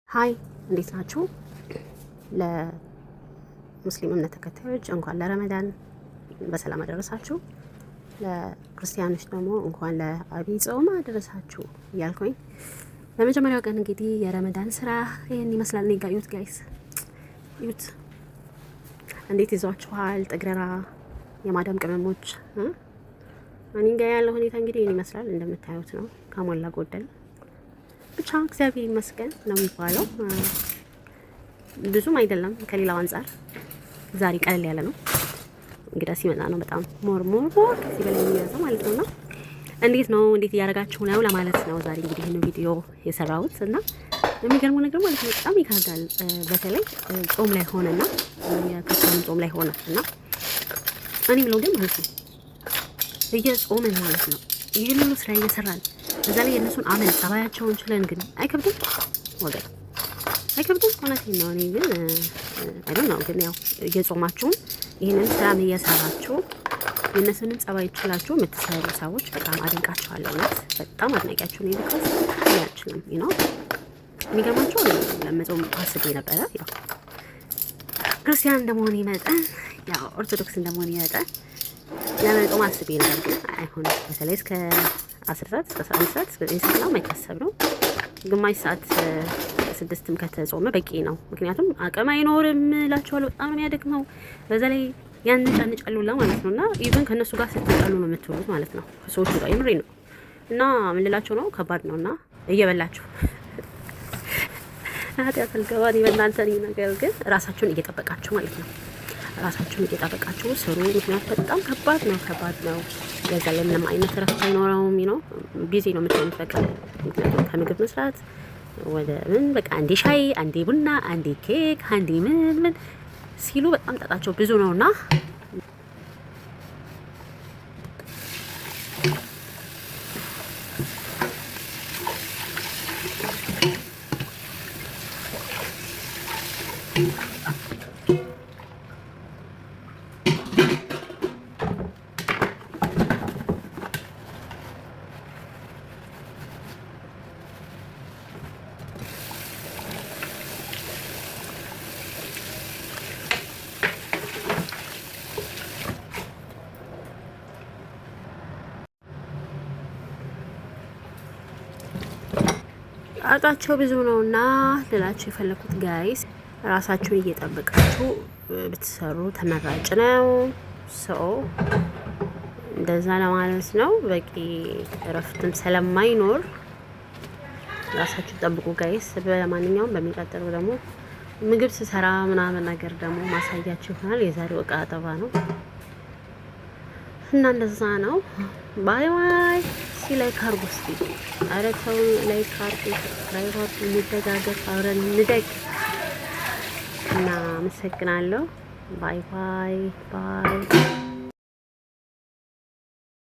ሀይ እንዴት ናችሁ? ለሙስሊም እምነት ተከታዮች እንኳን ለረመዳን በሰላም አደረሳችሁ። ለክርስቲያኖች ደግሞ እንኳን ለአብይ ጾም አደረሳችሁ እያልኩኝ ለመጀመሪያው ቀን እንግዲህ የረመዳን ስራ ይህን ይመስላል። እኔ ጋር ዩት ጋይስ ዩት እንዴት ይዟችኋል? ጥግረራ የማዳም ቅመሞች እኔ ጋር ያለው ሁኔታ እንግዲህ ይህን ይመስላል። እንደምታዩት ነው ከሞላ ጎደል ብቻ እግዚአብሔር ይመስገን ነው የሚባለው። ብዙም አይደለም ከሌላው አንጻር ዛሬ ቀለል ያለ ነው። እንግዳ ሲመጣ ነው በጣም ሞር ከዚህ በላይ የሚያዘው ማለት ነውና እንዴት እያደረጋችሁ ነው ለማለት ነው ዛሬ እንግዲህ ይሄን ቪዲዮ የሰራሁት እና የሚገርመው ነገር ማለት ነው በጣም ይካብዳል። በተለይ ጾም ላይ ሆነና የክርስቲያን ጾም ላይ ሆነ እና እኔ ብለው ግን ማለት ነው እየጾምን ማለት ነው ይሄን ሁሉ ስራ እየሰራን እዛ ላይ የእነሱን አመል ጸባያቸውን ችለን ግን አይከብድም ወገን አይከብድም። እውነቴን ነው። እኔ ግን አይደል ግን ያው እየጾማችሁም ይህንን ስራም እየሰራችሁ የእነሱንም ጸባይ ችላችሁ የምትሰሩ ሰዎች በጣም አደንቃችኋለሁ። እውነት በጣም አድናቂያችሁ ነው። ቢኮዝ ያችንም ነው የሚገርማችሁ ለመጾም አስቤ ነበረ። ያው ክርስቲያን እንደመሆን መጠን ያው ኦርቶዶክስ እንደመሆን መጠን ለመጾም አስቤ ነበር፣ ግን አይሆንም። በተለይ እስከ 10 ሰዓት እስከ 11 ሰዓት እስከ 9 ሰዓት ነው የማይታሰብ ነው። ግማሽ ሰዓት 6ም ከተጾመ በቂ ነው። ምክንያቱም አቅም አይኖርም እላችኋለሁ። በጣም ነው የሚያደክመው። በዛ ላይ ያንጫንጫሉላ ማለት ነውና ኢቭን ከነሱ ጋር ስትጣሉ ነው የምትውሉት ማለት ነው። ከሰዎቹ ጋር የምሬ ነው። እና ምን ልላችሁ ነው ከባድ ነውና እየበላችሁ ኃጢአት አልገባን በእናንተ ነገር ግን ራሳችሁን እየጠበቃችሁ ማለት ነው። ራሳችሁን እየጠበቃችሁ ስሩ። ምክንያቱም በጣም ከባድ ነው። ለዛ ላይ ምንም አይነት እረፍት አይኖረውም ነው ቢዚ ነው የምትሆኑት በቃ። ምክንያቱም ከምግብ መስራት ወደ ምን በቃ አንዴ ሻይ፣ አንዴ ቡና፣ አንዴ ኬክ፣ አንዴ ምን ሲሉ በጣም ጣጣቸው ብዙ ነውና ጣጣቸው ብዙ ነውና ልላችሁ የፈለኩት ጋይስ ራሳችሁን እየጠበቃችሁ ብትሰሩ ተመራጭ ነው። እንደዛ ለማለት ነው። በቂ እረፍትም ስለማይኖር ራሳችሁን ጠብቁ ጋይስ። በማንኛውም በሚቀጥለው ደግሞ ምግብ ስሰራ ምናምን ነገር ደግሞ ማሳያችሁ ይሆናል። የዛሬው እቃ አጠባ ነው እና እንደዛ ነው። ባይ ባይ። ላይክ አርጉ እስቲ። ኧረ ተው ላይክ አርጉ፣ ሰብስክራይብ አርጉ፣ እንደጋገፍ አብረን እንደግ እና አመሰግናለሁ። ባይ ባይ ባይ